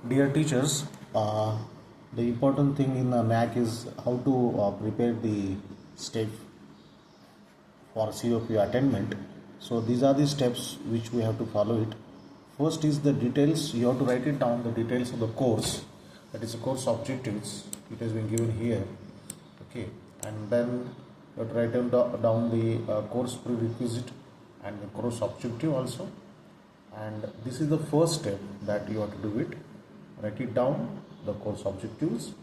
Dear teachers, the important thing in the NAC is how to prepare the step for COPO attainment. So these are the steps which we have to follow it. First is the details. You have to write it down, the details of the course. That is the course objectives. It has been given here. Okay, and then you have to write down the course prerequisite and the course objective also. And this is the first step that you have to do it. Write it down, the course objectives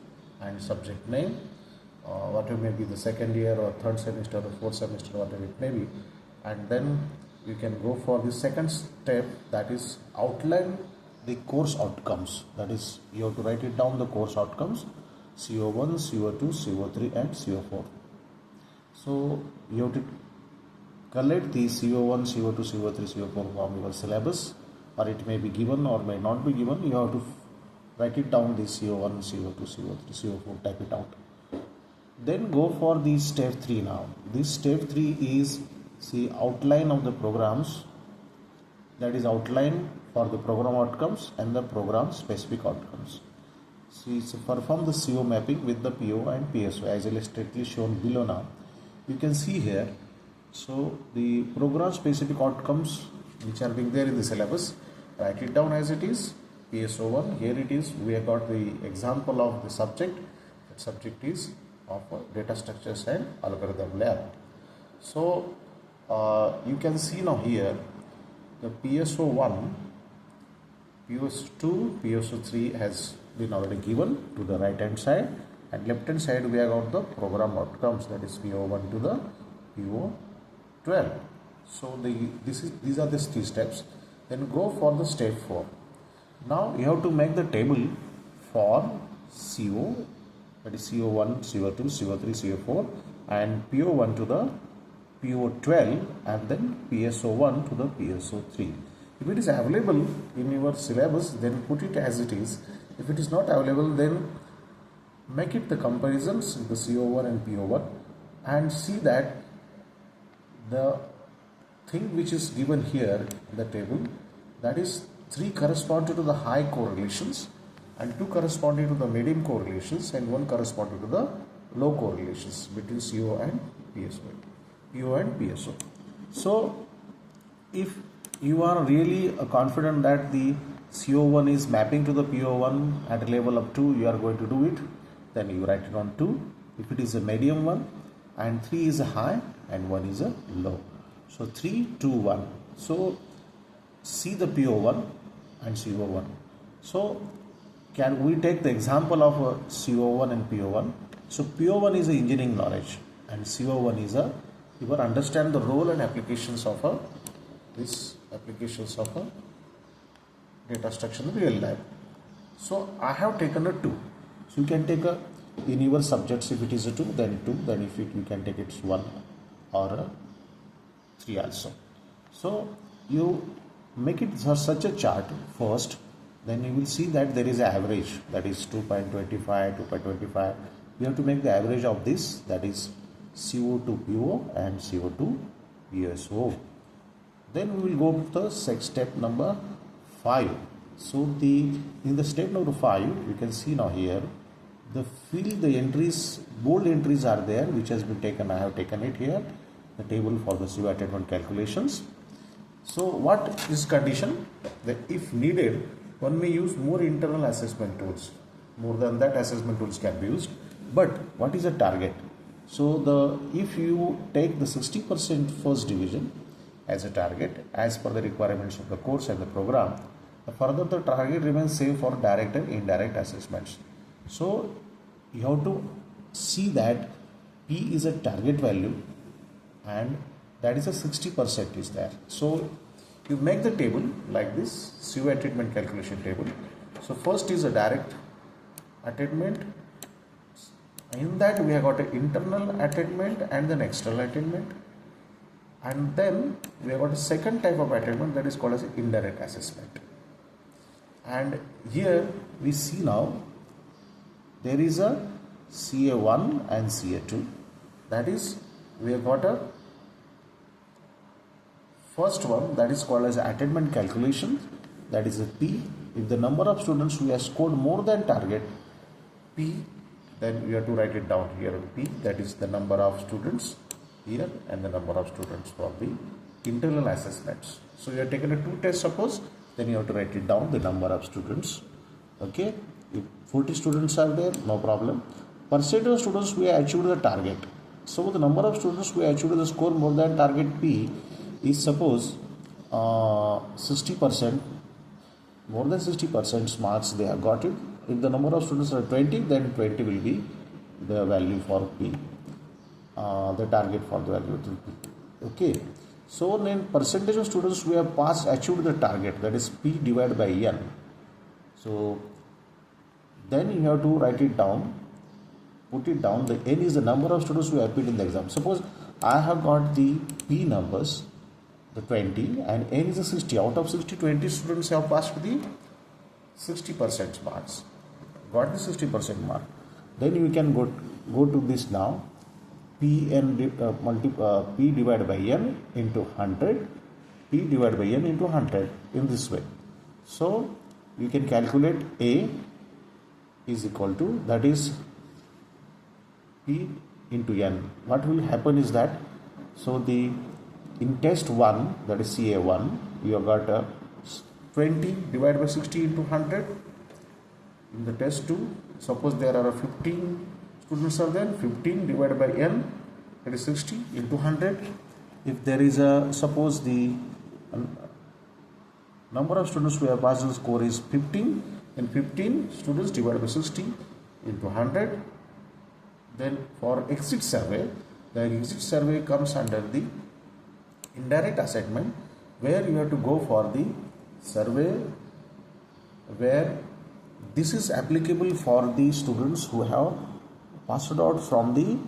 and subject name, whatever may be the second year or third semester or fourth semester, whatever it may be. And then you can go for the second step, that is outline the course outcomes. That is, you have to write it down, the course outcomes, CO1, CO2, CO3 and CO4. So you have to collect the CO1, CO2, CO3, CO4 from your syllabus, or it may be given or may not be given. You have to write it down, the CO1, CO2, CO3, CO4, type it out. Then go for the step 3 now. This step 3 is outline of the programs, that is outline for the program outcomes and the program specific outcomes. So perform the CO mapping with the PO and PSO as illustrately shown below now. You can see here, so the program specific outcomes which are being there in the syllabus, write it down as it is. PSO1, here it is, we have got the example of the subject. That subject is of data structures and algorithm lab. So you can see now here the PSO1, PSO2, PSO3 has been already given to the right hand side, and left hand side we have got the program outcomes, that is PO1 to the PO12. So these are the 3 steps. Then go for the step 4. Now you have to make the table for CO, that is CO1, CO2, CO3, CO4 and PO1 to the PO12 and then PSO1 to the PSO3. If it is available in your syllabus, then put it as it is. If it is not available, then make it the comparisons with the CO1 and PO1 and see that the thing which is given here in the table, that is 3 corresponding to the high correlations and 2 corresponding to the medium correlations and 1 corresponding to the low correlations between CO and PSO. So if you are really confident that the CO1 is mapping to the PO1 at a level of 2, you are going to do it, then you write it on 2. If it is a medium one, and 3 is a high and 1 is a low. So 3, 2, 1. So see the PO1 and CO1. So can we take the example of CO1 and PO1? So PO1 is a engineering knowledge and CO1 is a, you will understand the role and applications of a data structure in real life. So I have taken a 2. So you can take a, in your subjects, if it is a 2, then 2, then if you can take it 1 or a 3 also. So you make it such a chart first, then you will see that there is an average, that is 2.25, 2.25. You have to make the average of this, that is CO2 PO and CO2 PSO. Then we will go to the step number 5. So in the step number 5, you can see now here, the entries, bold entries are there, which has been taken. I have taken it here, the table for the CO attainment calculations. So what is condition? That if needed, one may use more internal assessment tools. More than that, assessment tools can be used. But what is the target? So if you take the 60% first division as a target, as per the requirements of the course and the program, further the target remains same for direct and indirect assessments. So you have to see that P is a target value and that is a 60% is there. So you make the table like this, CO attainment calculation table. So first is a direct attainment. In that we have got an internal attainment and then external attainment. And then we have got a second type of attainment, that is called as indirect assessment. And here we see now there is a CA1 and CA2. That is, we have got a first one, that is called as attainment calculation, that is a P, If the number of students who have scored more than target P, then we have to write it down here. P, that is the number of students here and the number of students for the internal assessments. So you have taken a 2 tests suppose, then you have to write it down the number of students. Okay, if 40 students are there, no problem. Percentage of students who have achieved the target. So the number of students who have achieved the score more than target P is suppose 60%, more than 60% marks they have got it. If the number of students are 20, then 20 will be the value for P, the target for the value to P. Okay, so then percentage of students who have passed achieved the target, that is P divided by N. So then you have to write it down, put it down. The N is the number of students who have appeared in the exam. Suppose I have got the P numbers, the 20, and N is a 60. Out of 60, 20 students have passed the 60% marks. Got the 60% mark. Then you can go to this now. P divided by N into 100. P divided by N into 100 in this way. So you can calculate A is equal to, that is P into N. What will happen is that, so in test 1, that is CA1, you have got 20 divided by 60 into 100. In the test 2, suppose there are 15 students are there, 15 divided by N, that is 60 into 100. If there is suppose the number of students who have passed the score is 15, and 15 students divided by 60 into 100. Then for exit survey, the exit survey comes under the indirect assignment, where you have to go for the survey where this is applicable for the students who have passed out from the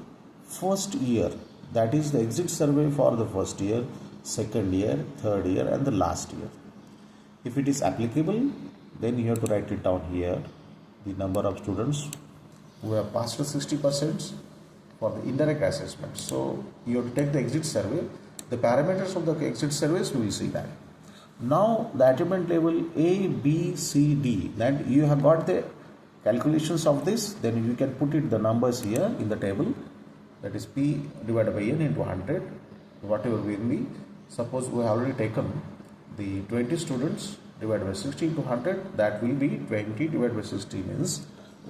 first year. That is the exit survey for the first year, second year, third year and the last year. If it is applicable, then you have to write it down here, the number of students who have passed 60% for the indirect assessment. So you have to take the exit survey. The parameters of the exit surveys, we will see that. Now the attainment level A, B, C, D, that you have got the calculations of this, then you can put it the numbers here in the table, that is P divided by N into 100, whatever will be. Suppose we have already taken the 20 students divided by 60 into 100, that will be 20 divided by 60 means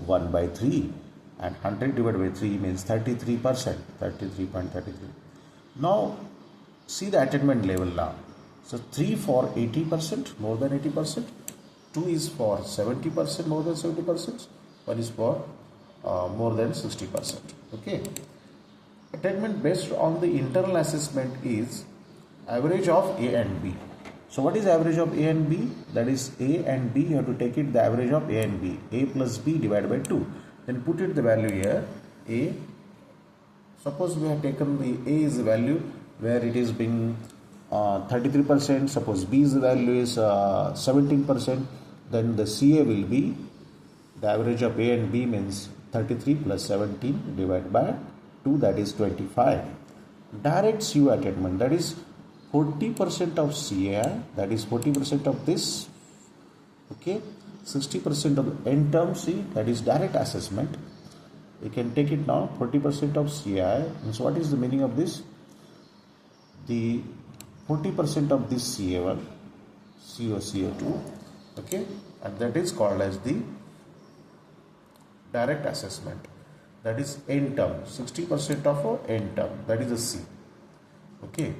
1 by 3, and 100 divided by 3 means 33%, 33.33. Now see the attainment level now. So 3 for 80%, more than 80%, 2 is for 70%, more than 70%, 1 is for more than 60%. Okay. Attainment based on the internal assessment is average of A and B. So what is average of A and B? That is A and B, you have to take it the average of A and B. A plus B divided by 2. Then put it the value here. A, suppose we have taken the A is the value where it is being 33%, suppose B's value is 17%, then the CA will be, the average of A and B means 33 plus 17 divided by 2, that is 25. Direct CU attainment, that is 40% of CA, that is 40% of this, okay, 60% of the end term C, that is direct assessment. You can take it now, 40% of CI, means what is the meaning of this? The 40% of this CA1, CO, CO2, okay, and that is called as the direct assessment. That is end term, 60% of end term, that is a C, okay.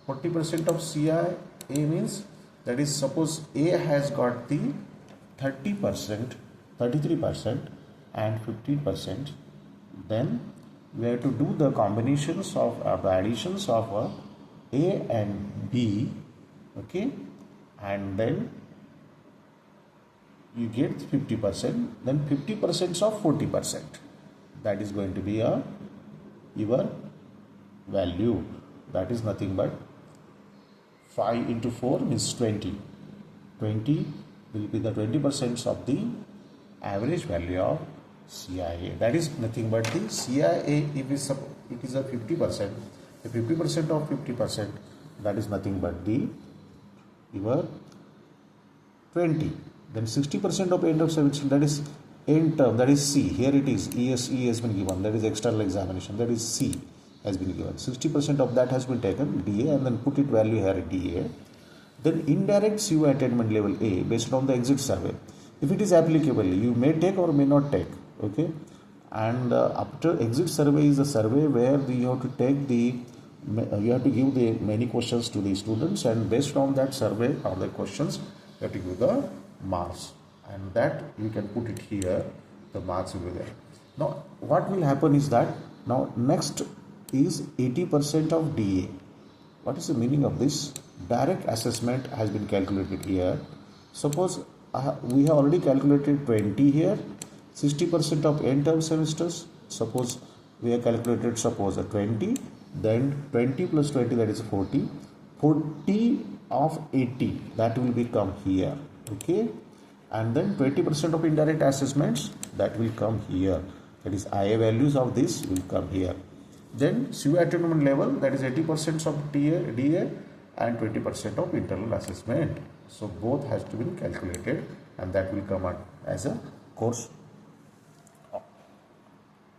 40% of CI, A means, that is suppose A has got the 30%, 33% and 15%, then we have to do the combinations of the additions of A and B, okay, and then you get 50%, then 50% of 40%, that is going to be your value, that is nothing but 5 into 4 means 20. 20 will be the 20% of the average value of CIA. That is nothing but the CIA. If it is a 50%, the 50% of 50%, that is nothing but the your 20. Then 60% of end of semester, that is end term, that is C. Here it is, ESE has been given, that is external examination, that is C has been given. 60% of that has been taken, DA, and then put it value here, DA. Then indirect CO attainment level A based on the exit survey. If it is applicable, you may take or may not take. Okay. And after exit survey is a survey where you have to take you have to give the many questions to the students, and based on that survey or the questions, you have to give the marks, and that you can put it here, the marks will be there. Now what will happen is that now next is 80% of DA. What is the meaning of this? Direct assessment has been calculated here. Suppose we have already calculated 20 here, 60% of end term semesters. Suppose we have calculated, suppose a 20, then 20 plus 20, that is 40. 40 of 80, that will become here. Okay, and then 20% of indirect assessments, that will come here. That is IA values of this will come here. Then CO attainment level, that is 80% of DA and 20% of internal assessment. So both has to be calculated, and that will come out as a course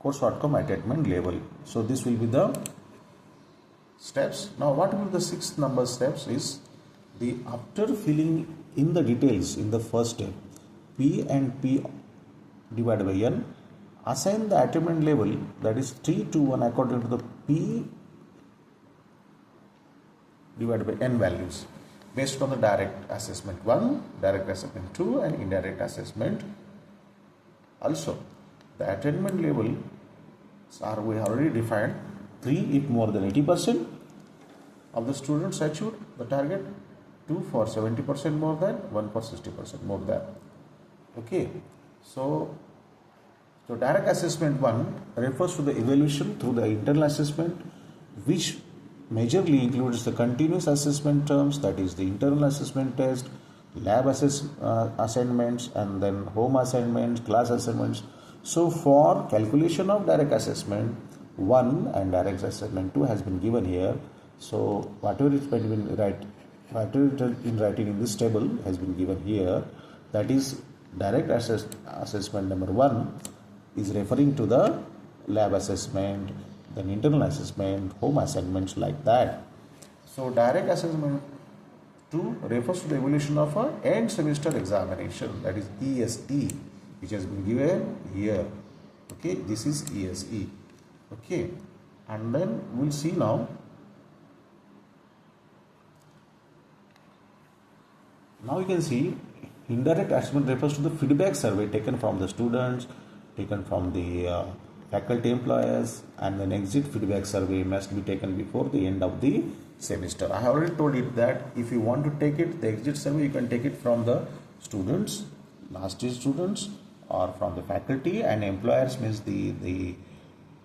outcome attainment level. So this will be the steps. Now what will the sixth number steps is the after filling in the details in the first step, P and P divided by N, assign the attainment level, that is 3 to 1 according to the P divided by N values based on the direct assessment 1, direct assessment 2 and indirect assessment. Also the attainment level are we already defined, 3 if more than 80% of the students achieved the target, 2 for 70% more than, 1 for 60% more than. Okay, so direct assessment 1 refers to the evaluation through the internal assessment, which majorly includes the continuous assessment terms, that is the internal assessment test, lab assignments, and then home assignments, class assignments. So for calculation of direct assessment 1 and direct assessment 2 has been given here. So whatever is been writing in this table has been given here. That is direct assessment number 1 is referring to the lab assessment, then internal assessment, home assignments, like that. So direct assessment 2 refers to the evaluation of a end semester examination, that is ESE, which has been given here. Okay, this is ESE. Okay, and then we'll see now. Now you can see indirect assessment refers to the feedback survey taken from the students, taken from the faculty employers, and then exit feedback survey must be taken before the end of the semester. I have already told you that if you want to take it, the exit survey, you can take it from the students, last year students, or from the faculty, and employers means the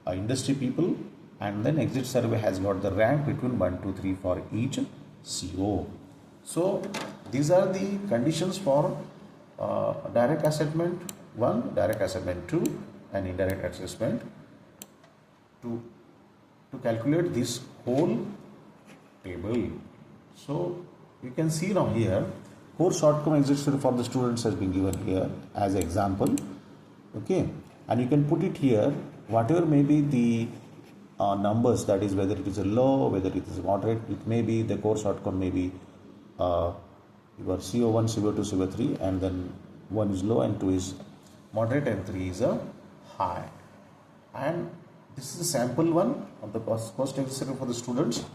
industry people, and then exit survey has got the rank between 1, 2, 3 for each CO. So these are the conditions for direct assessment 1, direct assessment 2 and indirect assessment to calculate this whole table. So you can see now here course outcome exit survey for the students has been given here as an example. Okay, and you can put it here whatever may be the numbers, that is whether it is a low, whether it is moderate. It may be the course outcome may be your CO1, CO2, CO3, and then 1 is low and 2 is moderate and 3 is a high. And this is a sample one of the course exit survey for the students.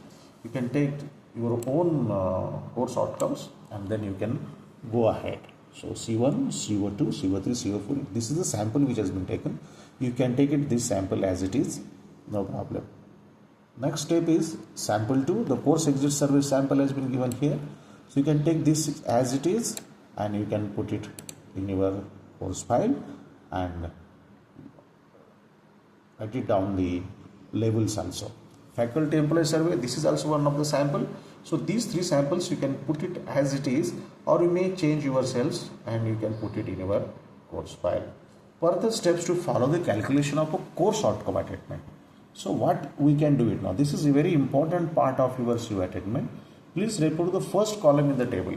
You can take your own course outcomes and then you can go ahead. So C1, CO2, CO3, CO4, this is the sample which has been taken. You can take it this sample as it is, no problem. Next step is sample 2. The course exit survey sample has been given here. So you can take this as it is and you can put it in your course file and write it down the labels also. Faculty employee survey, this is also one of the sample. So these 3 samples you can put it as it is, or you may change yourselves and you can put it in your course file. Further steps to follow the calculation of a course outcome attainment. So what we can do it now, this is a very important part of your CO attainment. Please refer to the first column in the table,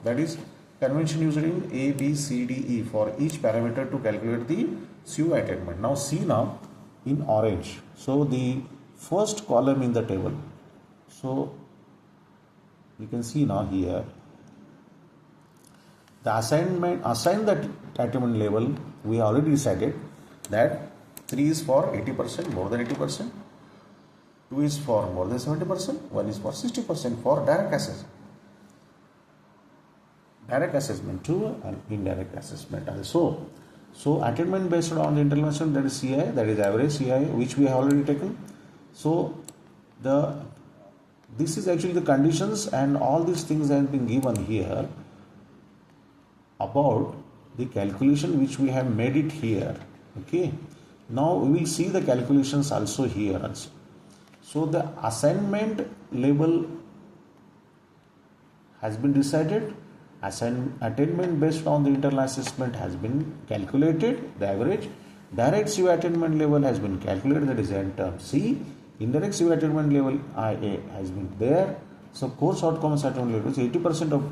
that is convention used in A, B, C, D, E for each parameter to calculate the CO attainment. Now see now in orange. So the first column in the table. So you can see now here the assign the attainment level. We already decided that 3 is for 80%, more than 80%, 2 is for more than 70%, 1 is for 60% for direct assessment 2 and indirect assessment also. So attainment based on the internal assessment, that is CI, that is average CI, which we have already taken. So this is actually the conditions, and all these things have been given here about the calculation which we have made it here. Okay, now we will see the calculations also here also. So the assignment level has been decided, attainment based on the internal assessment has been calculated, the average, direct CO attainment level has been calculated, that is N term C, indirect CO attainment level IA has been there. So course outcomes attainment level is 80% of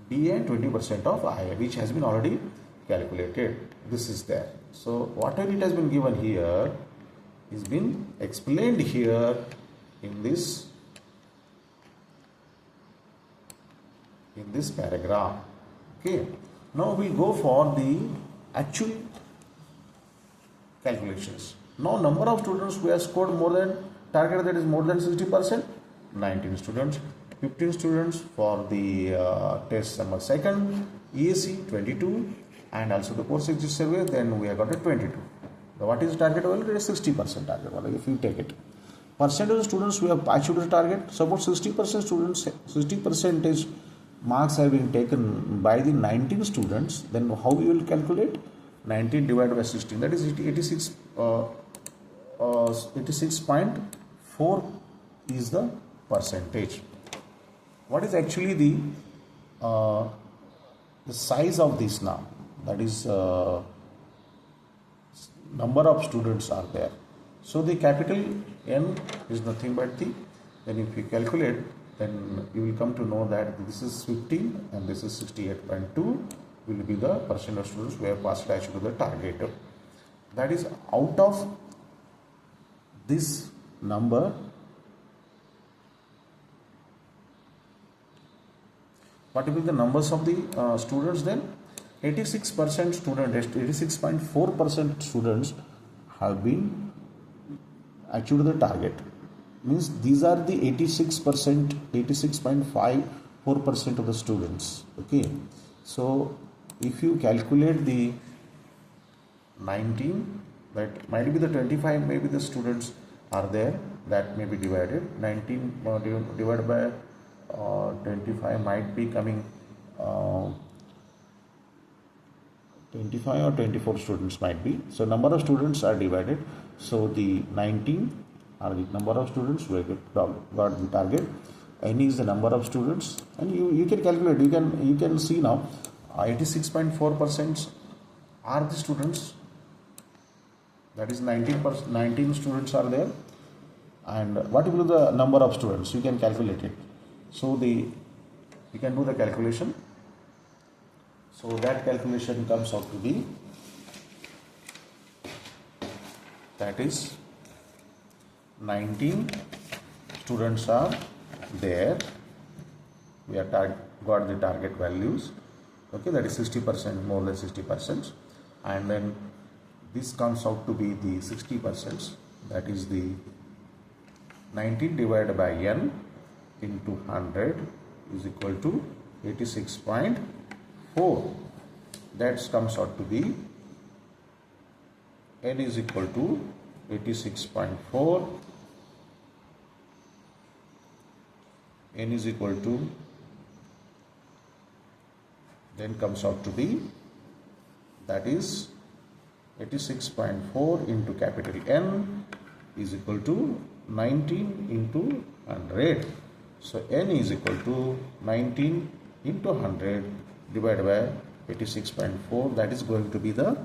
D and 20% of IA, which has been already calculated. This is there. So whatever it has been given here is been explained here in this paragraph. Okay, now we go for the actual calculations. Now number of students who have scored more than target, that is more than 60%, 19 students. 15 students for the test number second, EAC 22, and also the course exit survey, then we have got a 22. Now what is target value? It is 60% target value if you take it. Percentage of students who have achieved the target, suppose 60% students, 60% marks have been taken by the 19 students, then how you will calculate? 19 divided by 16, that is 86.4 is the percentage. What is actually the size of this now? That is number of students are there. So the capital N is nothing but the, then if you calculate, then you will come to know that this is 15 and this is 68.2 will be the percent of students who have passed actually to the target. That is out of this number. What will be the numbers of the students then? 86% students, 86.4% students have been achieved the target. Means these are the 86%, 86.54% of the students. Okay, so if you calculate the 19, that might be the 25, maybe the students are there, that may be divided. 19 divided by 25 might be coming 25 or 24 students might be. So number of students are divided. So the 19 are the number of students who got the target. N is the number of students, and you can calculate. You can see now 86.4% are the students. That is 19 students are there. And what will be the number of students? You can calculate it. So you can do the calculation. So that calculation comes out to be, that is 19 students are there. We have got the target values. Okay, that is 60%, more than 60%, and then this comes out to be the 60%. That is the 19 divided by n into 100 is equal to 86.4. That comes out to be n is equal to 86.4. N is equal to, then comes out to be, that is 86.4 into capital N is equal to 19 into 100. So n is equal to 19 into 100 divided by 86.4. That is going to be the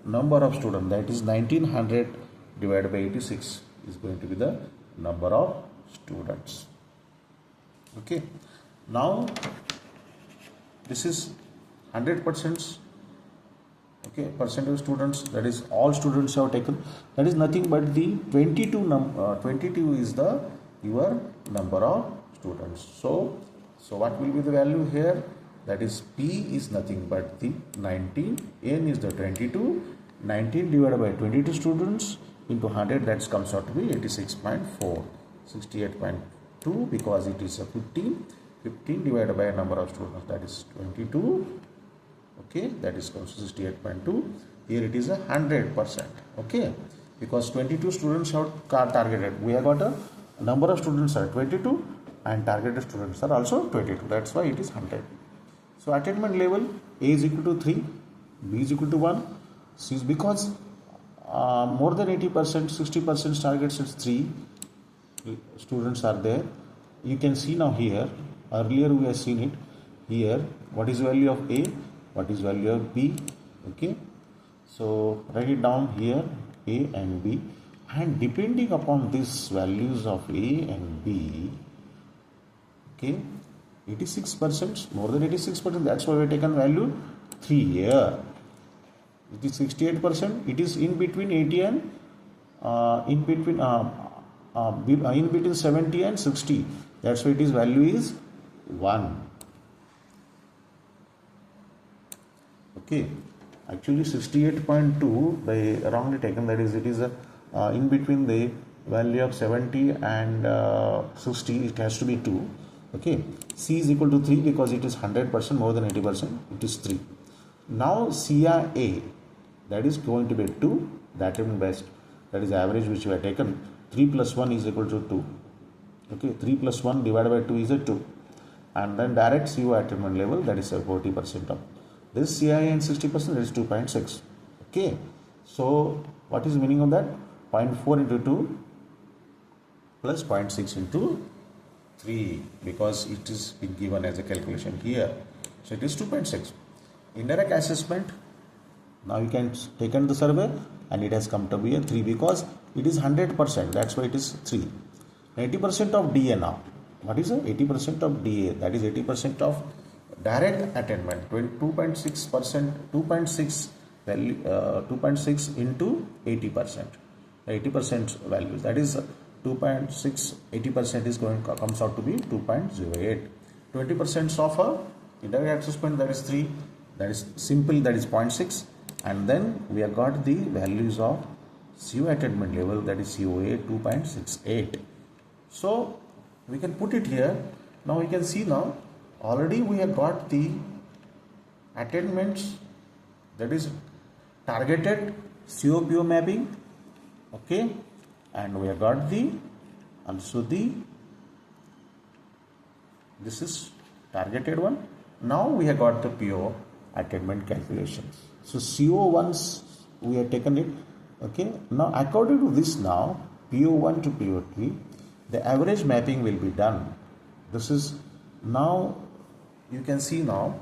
number of students. That is 1900 divided by 86 is going to be the number of students. Okay. Now This is 100%. Okay, percentage students, that is all students have taken, that is nothing but the 22 is the your number of students. So what will be the value here? That is P is nothing but the 19, N is the 22, 19 divided by 22 students into 100, that comes out to be 86.4, 68.2, because it is a 15 divided by a number of students, that is 22. Okay, that is comes to 68.2. Here it is 100%. Okay, because 22 students have targeted. We have got a number of students are 22 and targeted students are also 22. That's why it is 100. So attainment level, A is equal to 3, B is equal to 1. C is because more than 80%, 60% targets is 3 students are there. You can see now here, earlier we have seen it here, what is the value of A, what is value of B. Okay, so write it down here, A and B, and depending upon these values of A and B, okay, 86%, more than 86%, that's why we have taken value 3 here. It is 68%, it is in between 80 and in between 70 and 60, that's why its value is 1. Okay, actually 68.2 by wrongly taken, that is it is in between the value of 70 and 60, it has to be 2. Okay, C is equal to 3 because it is 100%, more than 80%, it is 3. Now CIA, that is going to be 2, that is best, that is average which we have taken. 3 plus 1 is equal to 2. Okay, 3 plus 1 divided by 2 is a 2. And then direct CO attainment level, that is 40% of this CI and 60% is 2.6. Okay, so what is the meaning of that? 0.4 into 2 plus 0.6 into 3, because it is been given as a calculation here. So it is 2.6. Indirect assessment, now you can take on the survey and it has come to be a 3 because it is 100%, that's why it is 3. 80% of DA now. What is it? 80% of DA, that is 80% of direct attainment. 2.6%, 2.6 value, 2.6 into 80%. 80% values, that is 2.6, 80% is going comes out to be 2.08. 20% of a indirect assessment, that is 3, that is simple, that is 0.6, and then we have got the values of CO attainment level, that is COA 2.68. So we can put it here. Now we can see now already we have got the attainments, that is targeted COPO mapping. Okay, and we have got the also the this is targeted one. Now we have got the PO attainment calculations. So CO1s we have taken it. Okay, now according to this, now PO1 to PO3, the average mapping will be done. This is now you can see now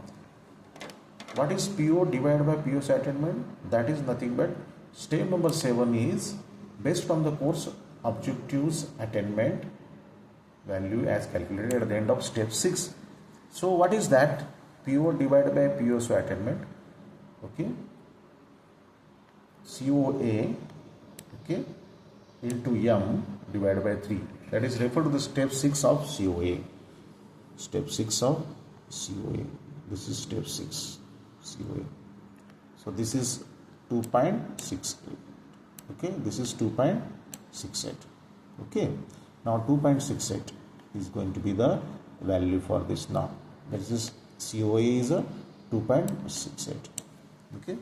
what is PO divided by PO attainment, that is nothing but step number 7 is based on the course objectives attainment value as calculated at the end of step 6. So what is that? PO divided by PO attainment, okay, COA, okay, into M divided by 3, that is referred to the step 6 of COA. Step 6 of COA, this is step 6 COA. So this is 2.68. Okay, this is 2.68. Okay, now 2.68 is going to be the value for this now. This is COA is a 2.68. Okay,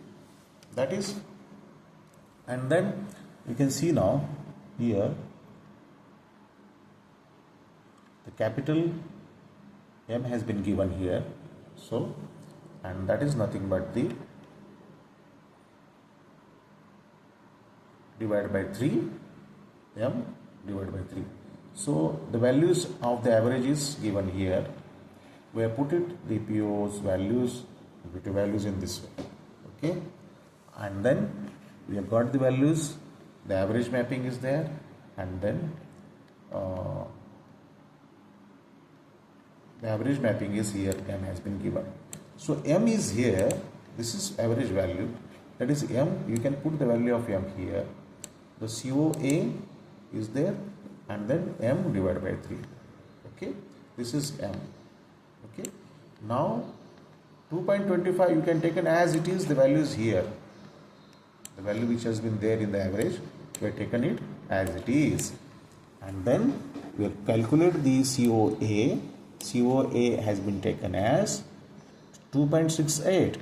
that is, and then you can see now here the capital M has been given here. So, and that is nothing but the divided by 3, M divided by 3. So the values of the average is given here. We have put it the PO's values, the values in this way. Okay, and then we have got the values, the average mapping is there, and then the average mapping is here, M has been given. So m is here, this is average value, that is m, you can put the value of m here, the COA is there, and then m divided by 3. Okay, this is m. Okay, now 2.25 you can take it as it is, the value is here, the value which has been there in the average, we have taken it as it is, and then we have calculated the COA. COA has been taken as 2.68,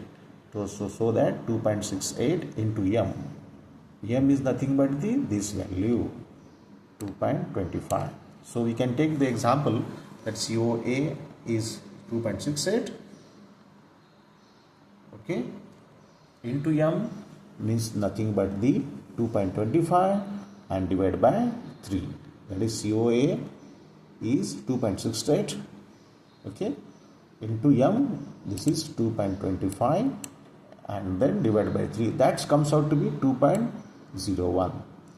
so that 2.68 into m, m is nothing but this value 2.25. so we can take the example that COA is 2.68, okay, into m means nothing but the 2.25 and divided by 3, that is COA is 2.68, okay, into m, this is 2.25 and then divided by 3, that comes out to be 2.01.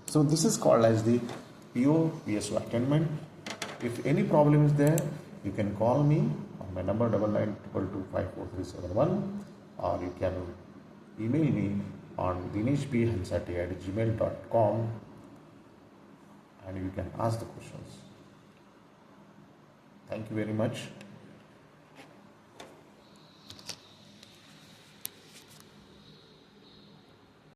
so this is called as the PO PSO attainment. If any problem is there, you can call me on my number 9922254371, or you can email me on dineshbhanchate@gmail.com, and you can ask the questions. Thank you very much.